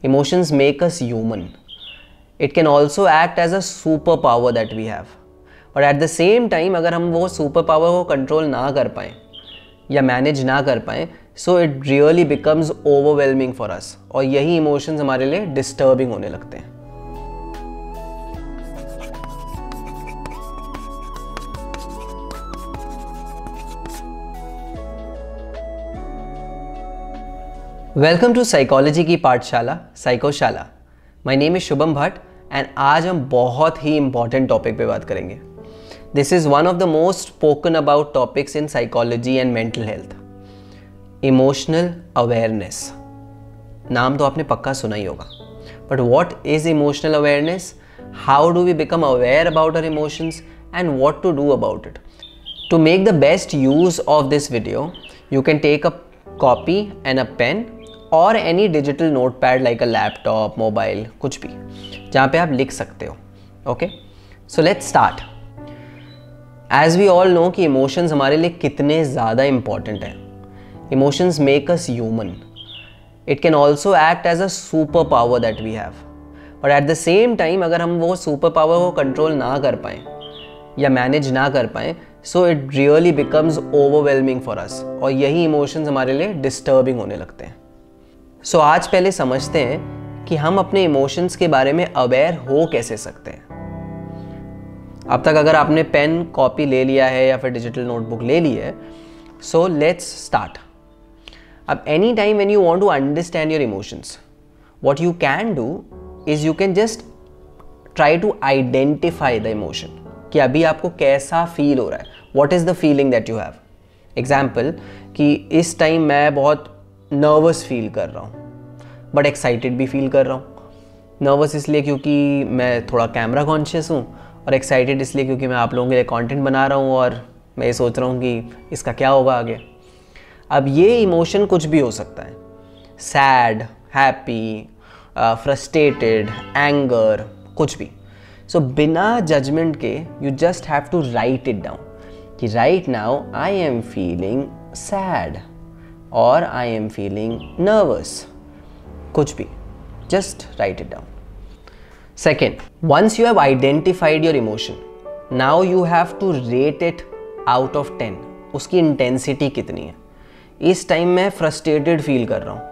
Emotions make us human. It can also act as a superpower that we have. But at the same time, अगर हम वो super power को control ना कर पाएँ या मैनेज ना कर पाएँ, so it really becomes overwhelming for us, और यही इमोशंस हमारे लिए डिस्टर्बिंग होने लगते हैं. वेलकम टू साइकोलॉजी की पाठशाला साइकोशाला. My name is Shubham Bhatt and आज हम बहुत ही इंपॉर्टेंट टॉपिक पे बात करेंगे. This is one of the most spoken about topics in psychology and mental health. Emotional awareness. नाम तो आपने पक्का सुना ही होगा, but what is emotional awareness, how do we become aware about our emotions and what to do about it. To make the best use of this video you can take a copy and a pen और any digital note pad like a laptop, mobile, कुछ भी जहाँ पे आप लिख सकते हो. Okay, so let's start. As we all know कि इमोशंस हमारे लिए कितने ज़्यादा इंपॉर्टेंट हैं. Emotions make us human. It can also act as a super power that we have. But at the same time अगर हम वो सुपर पावर को कंट्रोल ना कर पाएँ या मैनेज ना कर पाएँ, so it really becomes overwhelming for us, और यही इमोशंस हमारे लिए डिस्टर्बिंग होने लगते हैं. सो आज पहले समझते हैं कि हम अपने इमोशंस के बारे में अवेयर हो कैसे सकते हैं. अब तक अगर आपने पेन कॉपी ले लिया है या फिर डिजिटल नोटबुक ले ली है, सो लेट्स स्टार्ट. अब any time when you want to understand your emotions, what you can do is you can just try to identify the emotion कि अभी आपको कैसा फील हो रहा है. What is the feeling that you have. Example कि इस time मैं बहुत नर्वस फील कर रहा हूँ बट एक्साइटेड भी फील कर रहा हूँ. नर्वस इसलिए क्योंकि मैं थोड़ा कैमरा कॉन्शियस हूँ, और एक्साइटेड इसलिए क्योंकि मैं आप लोगों के लिए कंटेंट बना रहा हूँ और मैं ये सोच रहा हूँ कि इसका क्या होगा आगे. अब ये इमोशन कुछ भी हो सकता है. सैड, हैप्पी, फ्रस्ट्रेटेड, एंगर, कुछ भी. सो बिना जजमेंट के you just have to write it down कि right now I am feeling sad or I am feeling nervous. कुछ भी, just write it down. Second, once you have identified your emotion, now you have to rate it out of 10. उसकी intensity कितनी है. इस time मैं frustrated feel कर रहा हूँ.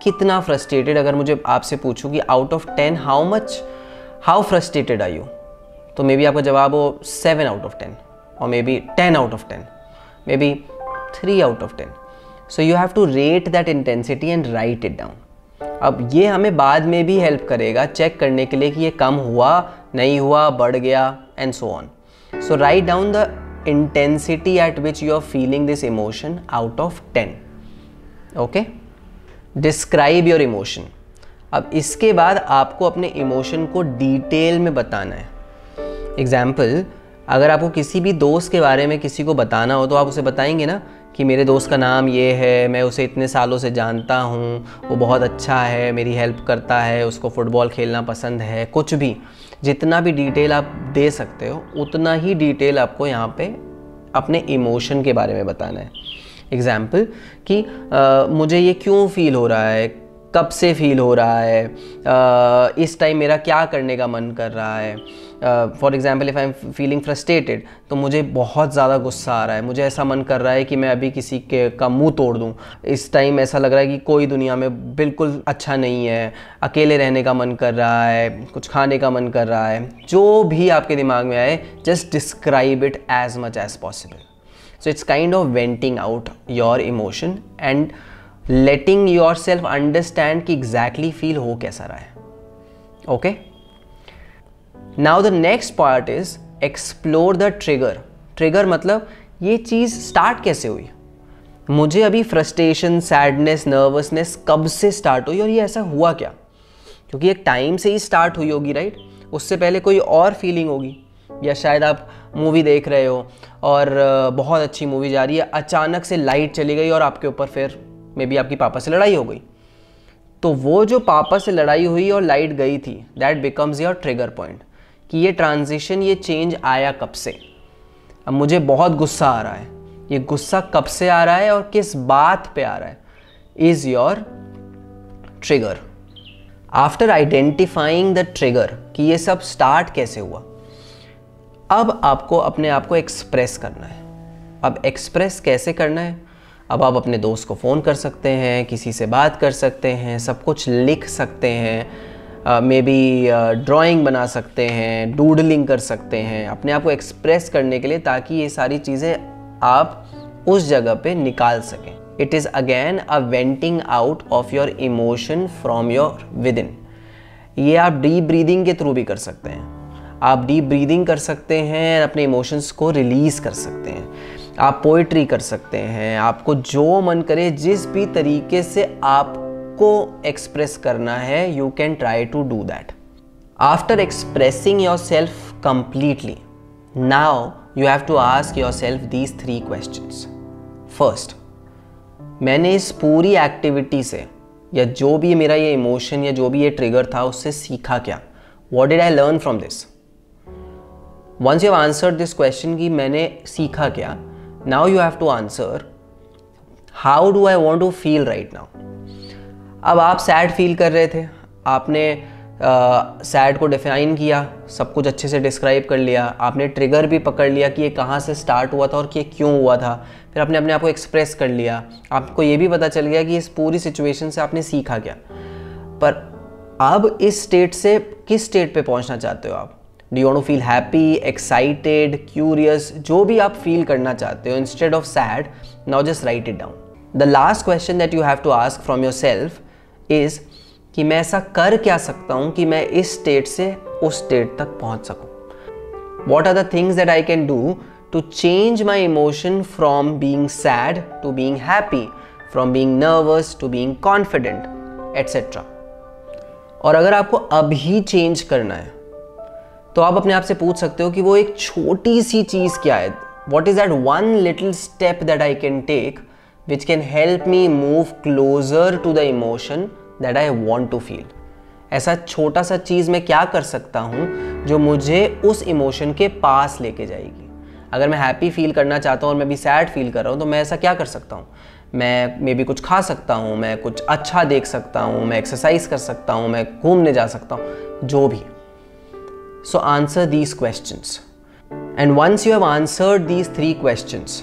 कितना frustrated, अगर मुझे आपसे पूछूँ कि out of 10 how frustrated are you, तो मे बी आपका जवाब हो 7 out of 10 और may be 10 out of 10, may be 3 out of 10. So you have to rate that intensity and write it down. अब ये हमें बाद में भी हेल्प करेगा चेक करने के लिए कि ये कम हुआ, नहीं हुआ, बढ़ गया, and so on. So write down the intensity at which you are feeling this emotion out of 10. Okay? Describe your emotion. अब इसके बाद आपको अपने इमोशन को डिटेल में बताना है. एग्जाम्पल, अगर आपको किसी भी दोस्त के बारे में किसी को बताना हो तो आप उसे बताएंगे ना कि मेरे दोस्त का नाम ये है, मैं उसे इतने सालों से जानता हूँ, वो बहुत अच्छा है, मेरी हेल्प करता है, उसको फुटबॉल खेलना पसंद है. कुछ भी, जितना भी डिटेल आप दे सकते हो उतना ही डिटेल आपको यहाँ पे अपने इमोशन के बारे में बताना है. एग्जाम्पल कि मुझे ये क्यों फील हो रहा है, कब से फील हो रहा है, इस टाइम मेरा क्या करने का मन कर रहा है. For example if I am feeling frustrated, तो मुझे बहुत ज़्यादा गुस्सा आ रहा है, मुझे ऐसा मन कर रहा है कि मैं अभी किसी का मुंह तोड़ दूं. इस टाइम ऐसा लग रहा है कि कोई दुनिया में बिल्कुल अच्छा नहीं है, अकेले रहने का मन कर रहा है, कुछ खाने का मन कर रहा है. जो भी आपके दिमाग में आए, just describe it as much as possible. So it's kind of venting out your emotion and letting yourself understand कि exactly feel हो कैसा रहा है. Okay? Now the next part is explore the trigger. Trigger मतलब ये चीज़ start कैसे हुई, मुझे अभी frustration, sadness, nervousness कब से start हुई और ये ऐसा हुआ क्या. क्योंकि एक टाइम से ही start हुई होगी, राइट. उससे पहले कोई और फीलिंग होगी, या शायद आप मूवी देख रहे हो और बहुत अच्छी मूवी जा रही है, अचानक से लाइट चली गई और आपके ऊपर फिर मे बी आपकी पापा से लड़ाई हो गई. तो वो जो पापा से लड़ाई हुई और लाइट गई थी, that becomes your trigger point कि ये ट्रांजिशन, ये चेंज आया कब से. अब मुझे बहुत गुस्सा आ रहा है, ये गुस्सा कब से आ रहा है और किस बात पे आ रहा है, is your trigger. After identifying the trigger कि ये सब स्टार्ट कैसे हुआ, अब आपको अपने आप को एक्सप्रेस करना है। अब एक्सप्रेस कैसे करना है? अब आप अपने दोस्त को फ़ोन कर सकते हैं, किसी से बात कर सकते हैं, सब कुछ लिख सकते हैं, मे बी ड्राइंग बना सकते हैं, डूडलिंग कर सकते हैं अपने आप को एक्सप्रेस करने के लिए, ताकि ये सारी चीज़ें आप उस जगह पे निकाल सकें। It is again a venting out of your emotion from your within. ये आप डीप ब्रीदिंग के थ्रू भी कर सकते हैं। आप डीप ब्रीदिंग कर सकते हैं, अपने इमोशंस को रिलीज़ कर सकते हैं। आप पोइट्री कर सकते हैं, आपको जो मन करे, जिस भी तरीके से आपको एक्सप्रेस करना है, you can try to do that. After expressing yourself completely, now you have to ask yourself these 3 questions. First, मैंने इस पूरी एक्टिविटी से, या जो भी मेरा ये इमोशन या जो भी ये ट्रिगर था, उससे सीखा क्या? What did I learn from this? Once you have answered this question कि मैंने सीखा क्या, now you have to answer how do I want to feel right now। अब आप सैड फील कर रहे थे, आपने सैड को डिफाइन किया, सब कुछ अच्छे से डिस्क्राइब कर लिया, आपने ट्रिगर भी पकड़ लिया कि ये कहाँ से स्टार्ट हुआ था और कि ये क्यों हुआ था, फिर आपने अपने आप को एक्सप्रेस कर लिया, आपको ये भी पता चल गया कि इस पूरी सिचुएशन से आपने सीखा क्या। पर अब इस स्टेट से किस स्टेट पे पहुँचना चाहते हो आप? Do you want to feel happy, excited, curious, जो भी आप फील करना चाहते हो, instead of sad, now just write it down. The last question that you have to ask from yourself is कि मैं ऐसा कर क्या सकता हूँ कि मैं इस स्टेट से उस स्टेट तक पहुँच सकूँ। What are the things that I can do to change my emotion from being sad to being happy, from being nervous to being confident, etc. और अगर आपको अभी चेंज करना है तो आप अपने आप से पूछ सकते हो कि वो एक छोटी सी चीज़ क्या है? What is that one little step that I can take which can help me move closer to the emotion that I want to feel? ऐसा छोटा सा चीज़ मैं क्या कर सकता हूँ जो मुझे उस इमोशन के पास लेके जाएगी? अगर मैं हैप्पी फील करना चाहता हूँ और मैं भी सैड फील कर रहा हूँ, तो मैं ऐसा क्या कर सकता हूँ? मैं मे बी कुछ खा सकता हूँ, मैं कुछ अच्छा देख सकता हूँ, मैं एक्सरसाइज कर सकता हूँ, मैं घूमने जा सकता हूँ, जो भी। So answer these questions. And once you have answered these 3 questions,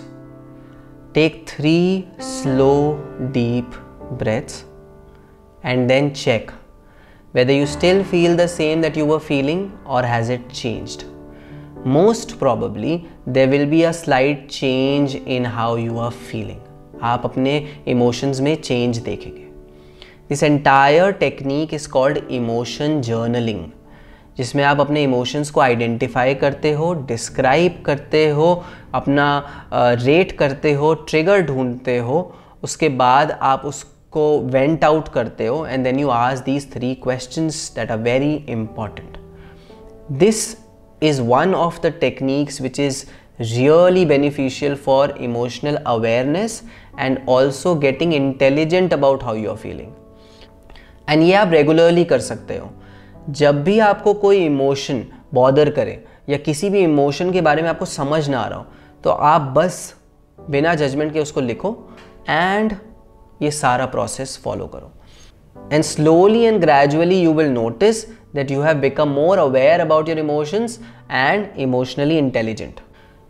take 3 slow, deep breaths and then check whether you still feel the same that you were feeling or has it changed. Most probably there will be a slight change in how you are feeling. आप अपने emotions में change देखेंगे। This entire technique is called emotion journaling, जिसमें आप अपने emotions को identify करते हो, डिस्क्राइब करते हो, अपना रेट करते हो, ट्रिगर ढूंढते हो, उसके बाद आप उसको वेंट आउट करते हो, and then you ask these 3 questions that are very important. This is one of the techniques which is really beneficial for emotional awareness and also getting intelligent about how you are feeling. And ये आप regularly कर सकते हो। जब भी आपको कोई emotion bother करे या किसी भी इमोशन के बारे में आपको समझ ना आ रहा हो, तो आप बस बिना जजमेंट के उसको लिखो एंड ये सारा प्रोसेस फॉलो करो। And slowly and gradually you will notice that you have become more aware about your emotions and emotionally intelligent.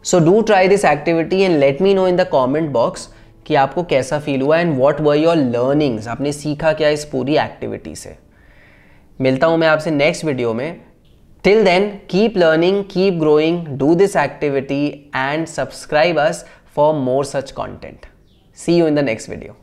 So do try this activity and let me know in the comment box कि आपको कैसा feel हुआ and what were your learnings. आपने सीखा क्या इस पूरी activity से। मिलता हूँ मैं आपसे नेक्स्ट वीडियो में। Till then keep learning, keep growing, do this activity and subscribe us for more such content. See you in the next video.